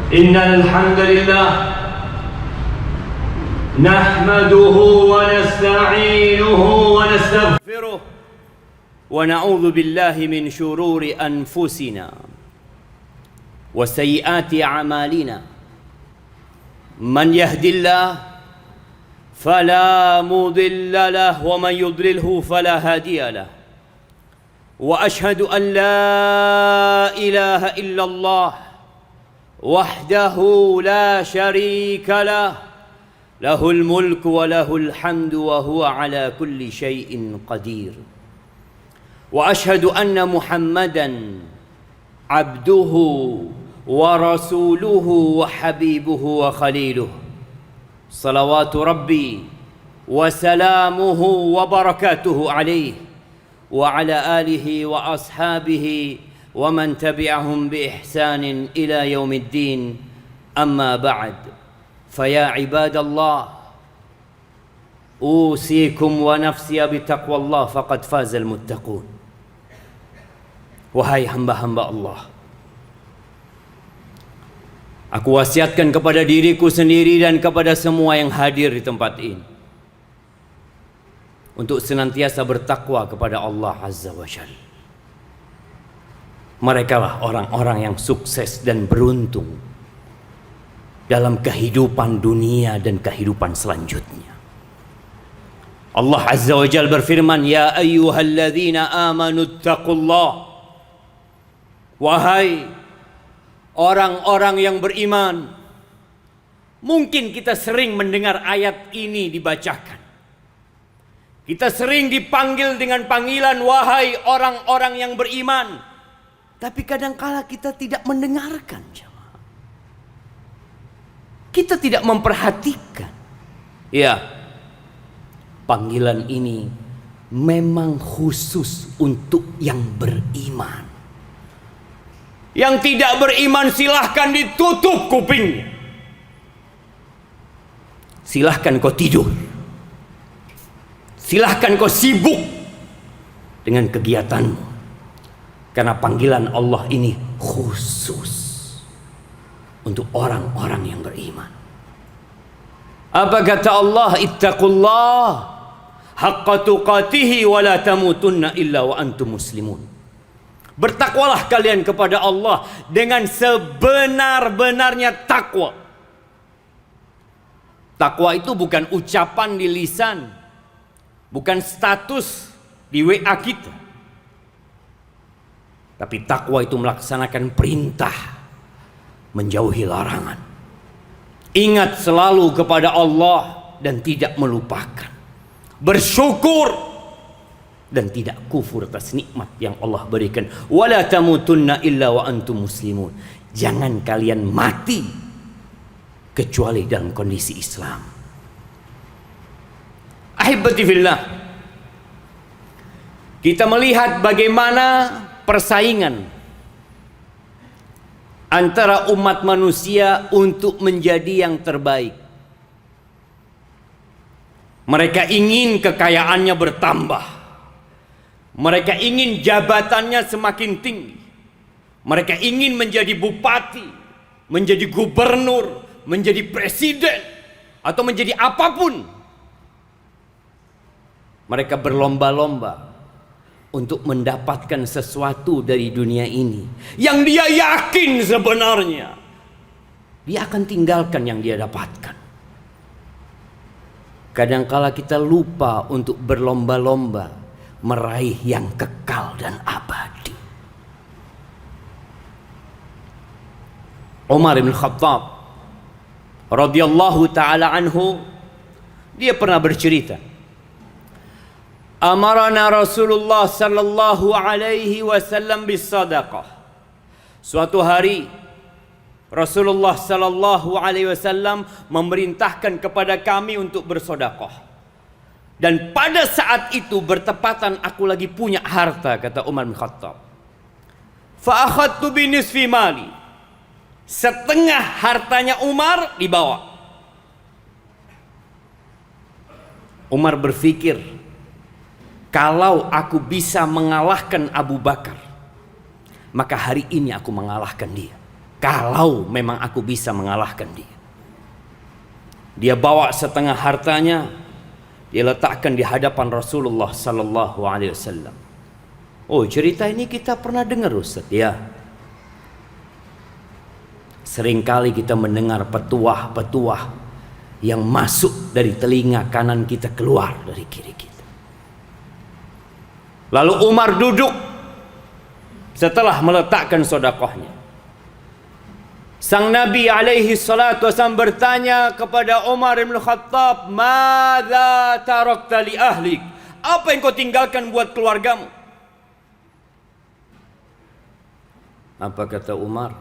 إن الحمد لله نحمده ونستعينه ونستغفره ونعوذ بالله من شرور أنفسنا وسيئات أعمالنا من يهد الله فلا مضل له ومن يضلله فلا هادي له وأشهد أن لا إله إلا الله وحده لا شريك له له الملك وله الحمد وهو على كل شيء قدير وأشهد أن محمدا عبده ورسوله وحبيبه وخليله صلوات ربي وسلامه وبركاته عليه وعلى آله وأصحابه ومن تبعهم بإحسان إلى يوم الدين أما بعد فيا عباد الله أوصيكم ونفسي بتقوى الله فقد فاز المتقون. Wahai hamba-hamba Allah, aku wasiatkan kepada diriku sendiri dan kepada semua yang hadir di tempat ini untuk senantiasa bertakwa kepada Allah Azza wa Jalla. Mereka lah orang-orang yang sukses dan beruntung dalam kehidupan dunia dan kehidupan selanjutnya. Allah Azza wa Jalla berfirman, Ya ayyuhalladzina amanu attaqullah. Wahai orang-orang yang beriman. Mungkin kita sering mendengar ayat ini dibacakan. Kita sering dipanggil dengan panggilan wahai orang-orang yang beriman. Tapi kadangkala kita tidak mendengarkan. Kita tidak memperhatikan. Ya, panggilan ini memang khusus untuk yang beriman. Yang tidak beriman silahkan ditutup kupingnya. Silahkan kau tidur. Silahkan kau sibuk dengan kegiatanmu. Karena panggilan Allah ini khusus untuk orang-orang yang beriman. Apa kata Allah? Ittaqullah haqqa tuqatihi wa la tamutunna illa wa antum muslimun. Bertakwalah kalian kepada Allah dengan sebenar-benarnya takwa. Takwa itu bukan ucapan di lisan, bukan status di WA kita. Tapi takwa itu melaksanakan perintah, menjauhi larangan. Ingat selalu kepada Allah dan tidak melupakan. Bersyukur dan tidak kufur atas nikmat yang Allah berikan. Wala tamutunna illa wa antum muslimun. Jangan kalian mati kecuali dalam kondisi Islam. Ahibati fillah, kita melihat bagaimana persaingan antara umat manusia untuk menjadi yang terbaik. Mereka ingin kekayaannya bertambah. Mereka ingin jabatannya semakin tinggi. Mereka ingin menjadi bupati, menjadi gubernur, menjadi presiden, atau menjadi apapun. Mereka berlomba-lomba untuk mendapatkan sesuatu dari dunia ini yang dia yakin sebenarnya dia akan tinggalkan yang dia dapatkan. Kadangkala kita lupa untuk berlomba-lomba meraih yang kekal dan abadi. Umar bin Khattab radhiyallahu taala anhu, dia pernah bercerita, amarana Rasulullah sallallahu alaihi wasallam bis sadaqah. Suatu hari Rasulullah sallallahu alaihi wasallam memerintahkan kepada kami untuk bersedekah. Dan pada saat itu bertepatan aku lagi punya harta, kata Umar bin Khattab. Fa akhadtu bi nisfi mali. Setengah hartanya Umar dibawa. Umar berpikir, kalau aku bisa mengalahkan Abu Bakar, maka hari ini aku mengalahkan dia. kalau memang aku bisa mengalahkan dia. Dia bawa setengah hartanya, dia letakkan di hadapan Rasulullah sallallahu alaihi wasallam. Oh, cerita ini kita pernah dengar, Ustaz, ya. Seringkali kita mendengar petuah-petuah yang masuk dari telinga kanan kita, keluar dari kiri kita. Lalu Umar duduk setelah meletakkan sedekahnya. Sang Nabi alaihi salatu wasallam bertanya kepada Umar bin Khattab, "Madza tarakta li ahlik?" Apa yang kau tinggalkan buat keluargamu? Apa kata Umar?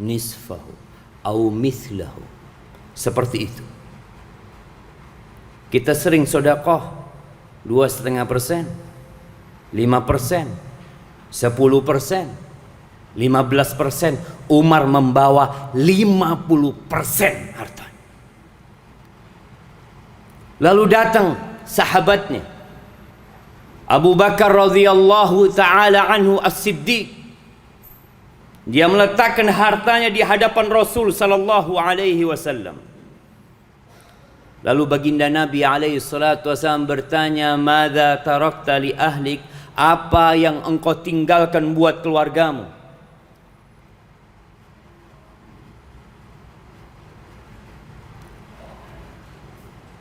Nisfahu au mithlahu. Seperti itu. Kita sering sedekah 2,5%, 5%, 10%, 15%. Umar membawa 50% harta. Lalu datang sahabatnya Abu Bakar radhiyallahu taala anhu as-Siddiq. Dia meletakkan hartanya di hadapan Rasul sallallahu alaihi wasallam. Lalu baginda Nabi alaihi salatu wasallam bertanya, "Madza tarakta li ahlik?" Apa yang engkau tinggalkan buat keluargamu?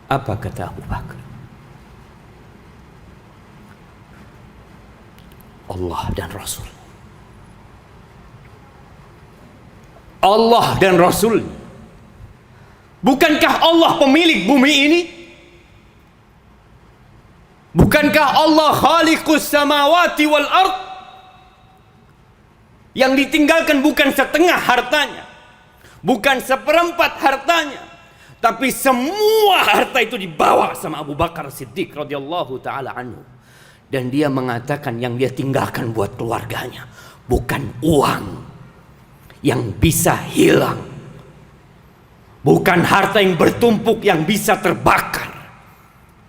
Apa kata Abu Bakar? Allah dan Rasul. Allah dan Rasul. Bukankah Allah pemilik bumi ini? Bukankah Allah khaliqus samawati wal ard? Yang ditinggalkan bukan setengah hartanya, bukan seperempat hartanya, tapi semua harta itu dibawa sama Abu Bakar Siddiq radhiyallahu taala anhu. Dan dia mengatakan yang dia tinggalkan buat keluarganya bukan uang yang bisa hilang, bukan harta yang bertumpuk yang bisa terbakar,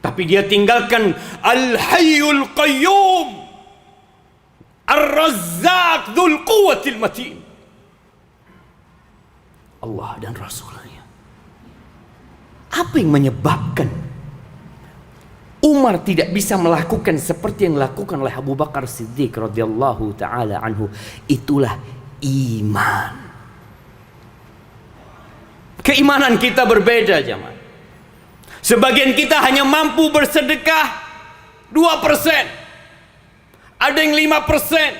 tapi dia tinggalkan Al-Hayyul Qayyum, Ar-Razzaq, Dzul Quwwatil Matin. Allah dan Rasulnya. Apa yang menyebabkan Umar tidak bisa melakukan seperti yang dilakukan oleh Abu Bakar Siddiq radhiyallahu taala anhu? Itulah iman. Keimanan kita berbeda, jemaah. Sebagian kita hanya mampu bersedekah 2%. Ada yang 5%.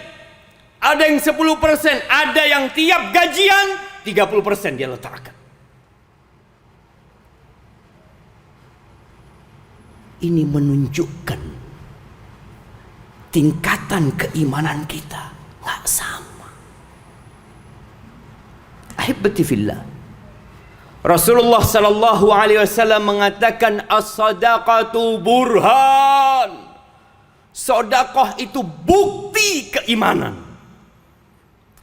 Ada yang 10%. Ada yang tiap gajian 30% dia letakkan. Ini menunjukkan tingkatan keimanan kita nggak sama. Ahibbati fillah, Rasulullah sallallahu alaihi wasallam mengatakan as-sadaqatu burhan. Sedekah itu bukti keimanan.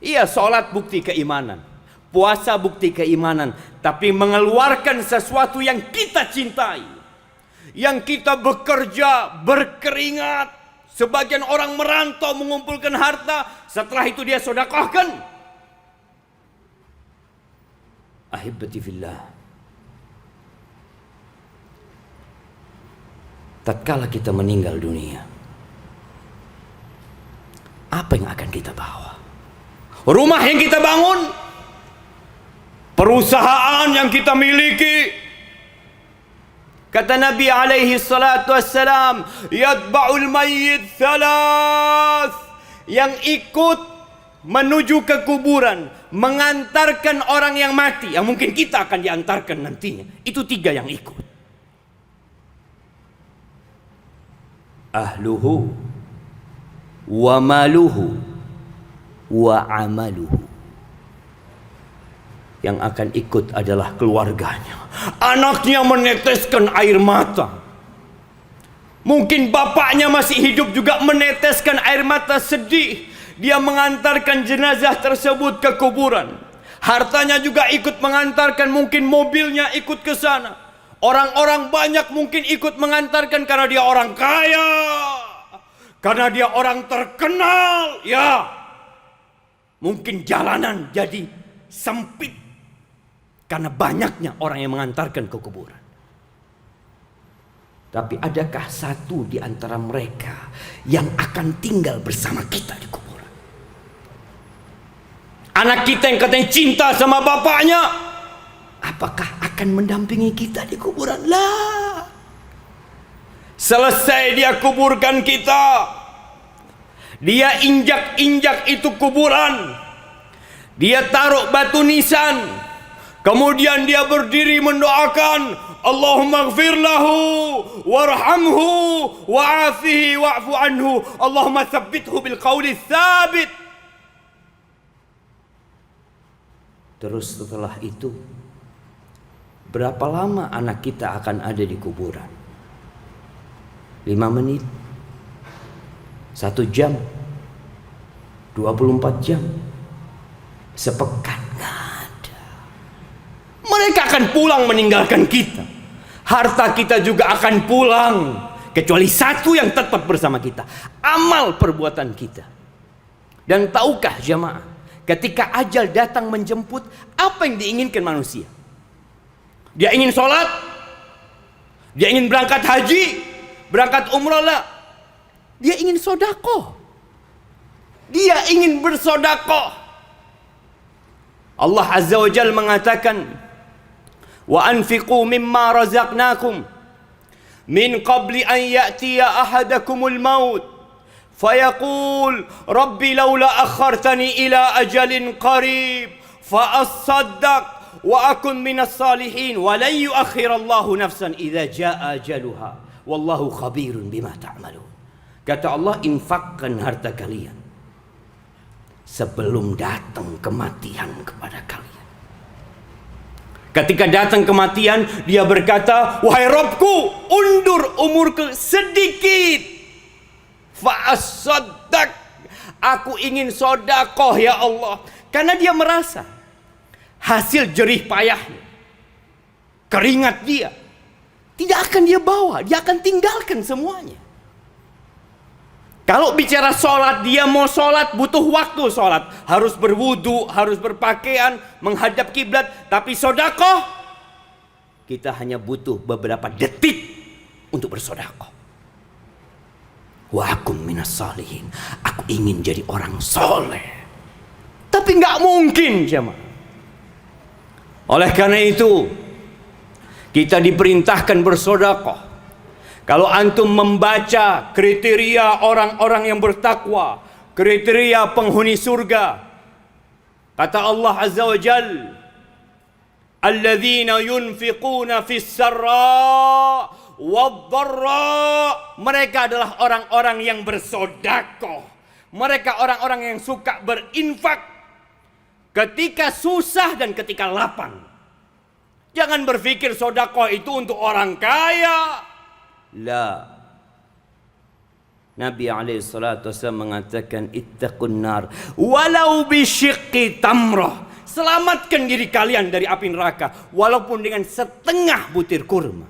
Iya, salat bukti keimanan, puasa bukti keimanan, tapi mengeluarkan sesuatu yang kita cintai, yang kita bekerja, berkeringat, sebagian orang merantau mengumpulkan harta, setelah itu dia sedekahkan. Ahibbati fillah, tatkala kita meninggal dunia, apa yang akan kita bawa? Rumah yang kita bangun, perusahaan yang kita miliki. Kata Nabi alaihi salatu wassalam, yatba'ul mayyit thalath. Yang ikut menuju ke kuburan, mengantarkan orang yang mati, yang mungkin kita akan diantarkan nantinya, itu 3 yang ikut. Ahluhu wa maluhu wa amaluhu. Yang akan ikut adalah keluarganya. Anaknya meneteskan air mata. Mungkin bapaknya masih hidup juga meneteskan air mata sedih. Dia mengantarkan jenazah tersebut ke kuburan. Hartanya juga ikut mengantarkan, mungkin mobilnya ikut ke sana. Orang-orang banyak mungkin ikut mengantarkan karena dia orang kaya, karena dia orang terkenal. Ya, mungkin jalanan jadi sempit karena banyaknya orang yang mengantarkan ke kuburan. Tapi adakah satu di antara mereka yang akan tinggal bersama kita di kuburan? Anak kita yang katanya cinta sama bapaknya, apakah akan mendampingi kita di kuburan? Lah. Selesai dia kuburkan kita, dia injak-injak itu kuburan, dia taruh batu nisan, kemudian dia berdiri mendoakan, Allahumma ighfir lahu warhamhu wa'afihi wa'fu anhu, Allahumma tsabbithu bil qawli tsabit. Terus setelah itu, berapa lama anak kita akan ada di kuburan? 5 menit, 1 jam, 24 jam, sepekan? Nggak ada. Mereka akan pulang meninggalkan kita. Harta kita juga akan pulang, kecuali satu yang tetap bersama kita, amal perbuatan kita. Dan tahukah jamaah, ketika ajal datang menjemput, apa yang diinginkan manusia? Dia ingin sholat, dia ingin berangkat haji, berangkat umrah lah. Dia ingin sodakoh, dia ingin bersodakoh. Allah Azza wa Jalla mengatakan, wa anfiqu mimma razaqnakum min qabli an ya'tiya ahadakumul maut fayaqul rabbi laula akhartani ila ajalin qarib fa asaddaq wa akun minas salihin wa lan yuakhirallahu nafsan idza jaa ajaluha wallahu khabirun bima ta'malun. Kata Allah, infakkan harta kalian sebelum datang kematian kepada kalian. Ketika datang kematian, dia berkata, wahai Rabbku, undur umurku sedikit. Fa'asaddaq, aku ingin sodakoh ya Allah. Karena dia merasa hasil jerih payahnya, keringat dia, tidak akan dia bawa, dia akan tinggalkan semuanya. Kalau bicara sholat, dia mau sholat, butuh waktu sholat. Harus berwudu, harus berpakaian, menghadap kiblat. Tapi sodakoh, kita hanya butuh beberapa detik untuk bersodakoh. Wa akum minas salihin, aku ingin jadi orang soleh. Tapi nggak mungkin jemaah. Oleh karena itu, kita diperintahkan bersodakoh. Kalau antum membaca kriteria orang-orang yang bertakwa, kriteria penghuni surga, kata Allah Azza wa Jal, alladzina yunfiquna fis sarra wad-dharra, mereka adalah orang-orang yang bersodakoh. Mereka orang-orang yang suka berinfak ketika susah dan ketika lapang. Jangan berpikir sodakoh itu untuk orang kaya. La. Nabi SAW mengatakan, ittaqun nar walau bisyiqqi tamrah. Selamatkan diri kalian dari api neraka walaupun dengan setengah butir kurma.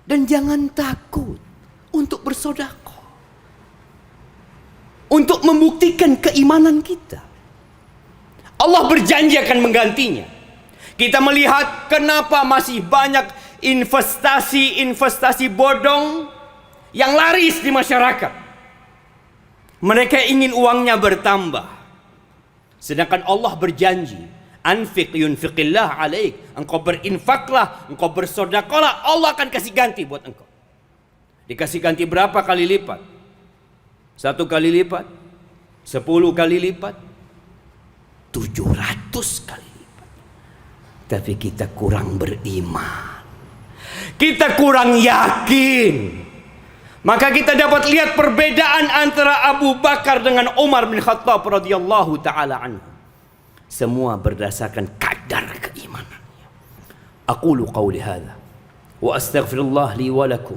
Dan jangan takut untuk bersodakoh, untuk membuktikan keimanan kita. Allah berjanji akan menggantinya. Kita melihat kenapa masih banyak investasi bodong yang laris di masyarakat. Mereka ingin uangnya bertambah. Sedangkan Allah berjanji, anfiq yunfiqillah alaik. Engkau berinfaklah, engkau bersedekahlah, Allah akan kasih ganti buat engkau. Dikasih ganti berapa kali lipat? 1 kali lipat, 10 kali lipat, 700 kali lipat. Tapi kita kurang beriman, kita kurang yakin. Maka kita dapat lihat perbedaan antara Abu Bakar dengan Umar bin Khattab radhiyallahu taala anhu. Semua berdasarkan kadar keimanannya. Aqulu qawli hadza wa astaghfirullah li wa lakum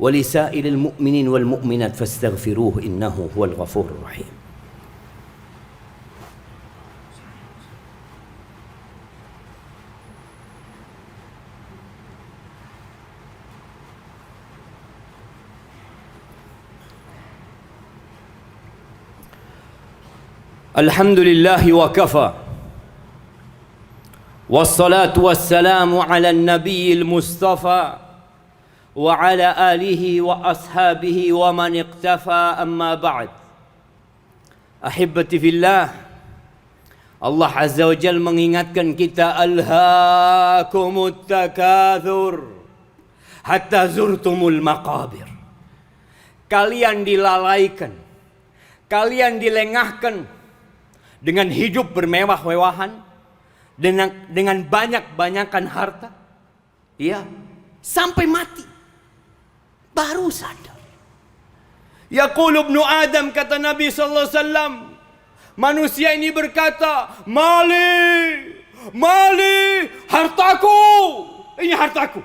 wa li sa'iril mu'minin wal mu'minat fastaghfiruhu innahu huwal ghafurur rahim. Alhamdulillahi wa kafa Wassalatu wassalamu ala nabiyil mustafa wa ala alihi wa ashabihi wa man iqtafa, amma ba'd. Ahibbati fillah, Allah Azza wa Jalla mengingatkan kita, alhaakumut takatsur hatta zurtumul maqabir. Kalian dilalaikan, kalian dilengahkan dengan hidup bermewah-mewahan, dengan banyak-banyakan harta, ya, sampai mati baru sadar. Yaqulu ibnu Adam, kata Nabi sallallahu alaihi wasallam, manusia ini berkata, mali, mali, hartaku, ini hartaku,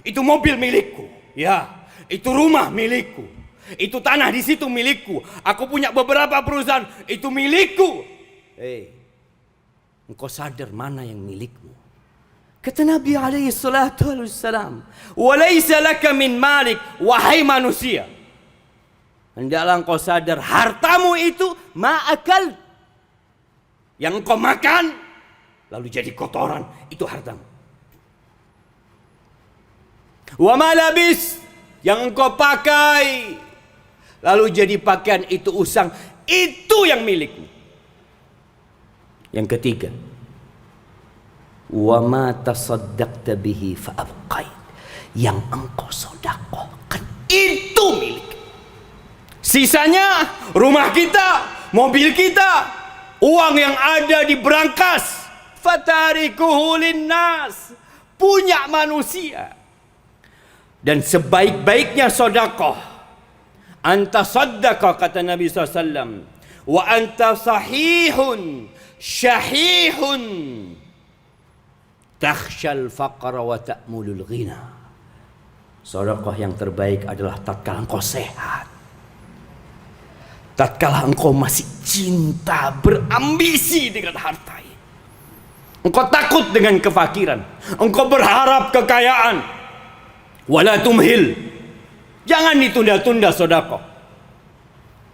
itu mobil milikku, ya, itu rumah milikku, itu tanah di situ milikku, aku punya beberapa perusahaan, itu milikku. Engkau sadar mana yang milikmu? Kata Nabi alaihi salatu wassalam, walaysa laka min malik, wahai manusia, hendaklah engkau sadar hartamu itu ma'akal, yang engkau makan lalu jadi kotoran, itu hartamu. Wa malabis, yang engkau pakai lalu jadi pakaian, itu usang, itu yang milikmu. Yang ketiga, wa ma tasaddaqta bihi fa abqait, yang engkau sedekahkan itu milik. Sisanya rumah kita, mobil kita, uang yang ada di brankas, fatarikuhu linnas, punya manusia. Dan sebaik-baiknya sedekah, anta sadaqah, kata Nabi SAW, wa anta sahihun syahihun takhshal faqra wa ta'mulul ghina. Sedekah yang terbaik adalah tatkala engkau sehat, tatkala engkau masih cinta, berambisi dengan harta ini, engkau takut dengan kefakiran, engkau berharap kekayaan. Wala tumhil, jangan ditunda-tunda sedekah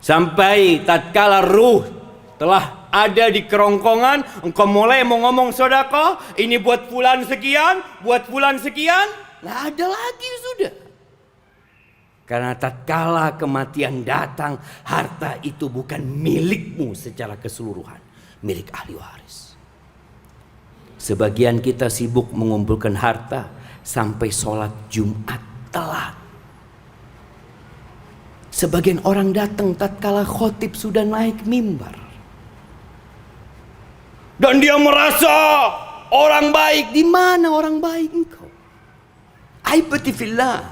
sampai tatkala ruh telah ada di kerongkongan, engkau mulai mau ngomong sedekah, ini buat fulan sekian, buat fulan sekian, nggak ada lagi sudah. Karena tatkala kematian datang, harta itu bukan milikmu secara keseluruhan, milik ahli waris. Sebagian kita sibuk mengumpulkan harta sampai sholat Jumat telat. Sebagian orang datang tatkala khotib sudah naik mimbar, dan dia merasa orang baik. Di mana orang baik engkau? Aibati fillah,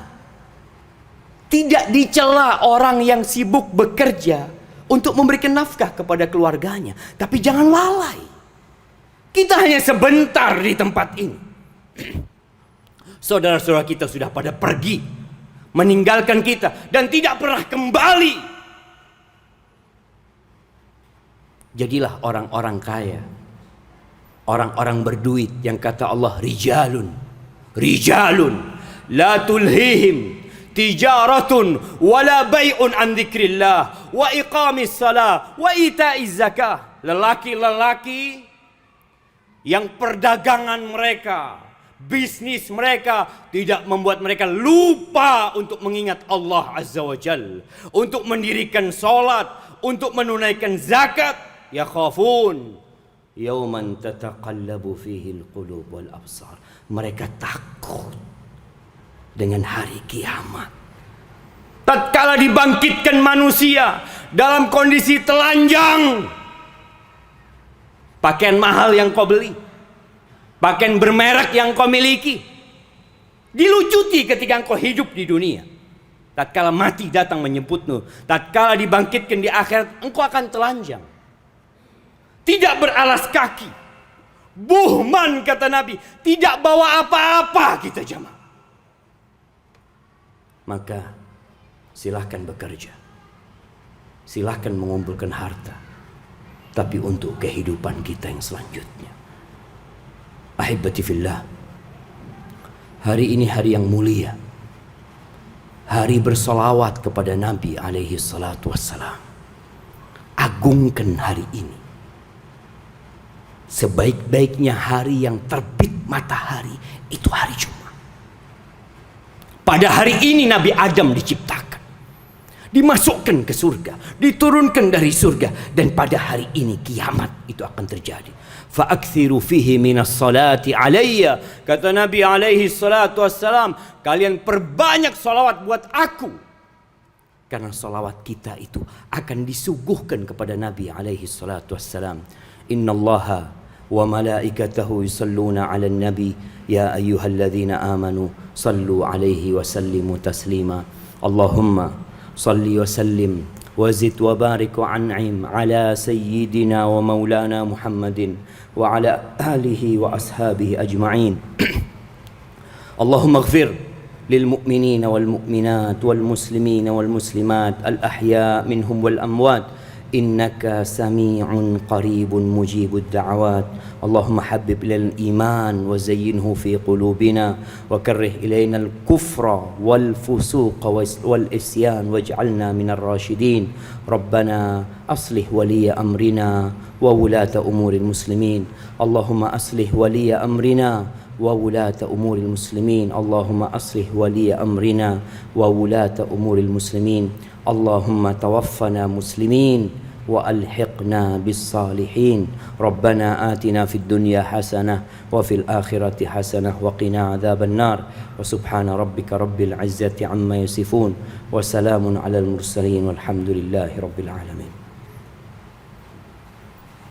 tidak dicela orang yang sibuk bekerja untuk memberikan nafkah kepada keluarganya, tapi jangan lalai. Kita hanya sebentar di tempat ini. Saudara-saudara kita sudah pada pergi, meninggalkan kita dan tidak pernah kembali. Jadilah orang-orang kaya, orang-orang berduit yang kata Allah, rijalun, rijalun la tulhihim tijaratun wala bai'un an dzikrillah wa iqamis salah wa ita'iz zakah. Lelaki-lelaki yang perdagangan mereka, bisnis mereka tidak membuat mereka lupa untuk mengingat Allah Azza wa Jal, untuk mendirikan salat, untuk menunaikan zakat. Ya khafun yauman tataqallabu fihi alqulub wal absar. Mereka takut dengan hari kiamat, tatkala dibangkitkan manusia dalam kondisi telanjang. Pakaian mahal yang kau beli, pakaian bermerek yang kau miliki, dilucuti ketika engkau hidup di dunia. Tatkala mati datang menjemputmu, tatkala dibangkitkan di akhirat, engkau akan telanjang, tidak beralas kaki, buhman kata Nabi, tidak bawa apa-apa kita jamaah. Maka silahkan bekerja, silahkan mengumpulkan harta, tapi untuk kehidupan kita yang selanjutnya. Ahibati fillah, hari ini hari yang mulia, hari bersolawat kepada Nabi alaihi salatu wassalam. Agungkan hari ini. sebaik-baiknya hari yang terbit matahari itu hari Jumat. Pada hari ini Nabi Adam diciptakan, dimasukkan ke surga, diturunkan dari surga, dan pada hari ini kiamat itu akan terjadi. Fa'akthiru fihi minas salati alayya, kata Nabi alaihi salatu wassalam, kalian perbanyak salawat buat aku, karena salawat kita itu akan disuguhkan kepada Nabi alaihi salatu wassalam. Innallaha wa malaikatahu yusalluna 'alan nabi ya ayyuhalladzina amanu sallu 'alaihi wa sallimu taslima. Allahumma salli wa sallim wa zid wa barik wa an'im 'ala sayyidina wa maulana Muhammadin wa 'ala alihi wa ashabihi ajma'in. Allahumma ighfir للمؤمنين والمؤمنات والمسلمين والمسلمات الأحياء منهم والأموات إنك سميع قريب مجيب الدعوات. اللهم حبب إلينا الإيمان وزينه في قلوبنا وكره إلينا الكفر والفسوق والإسيان واجعلنا من الراشدين. ربنا أصلح ولي أمرنا وولاة أمور المسلمين. اللهم أصلح ولي أمرنا وولاة أمور المسلمين. اللهم أصلح ولي أمرنا وولاة أمور المسلمين. اللهم توفنا مسلمين وألحقنا بالصالحين. ربنا آتنا في الدنيا حسنة وفي الآخرة حسنة وقنا عذاب النار. وسبحان ربك رب العزة عما يصفون وسلام على المرسلين والحمد لله رب العالمين.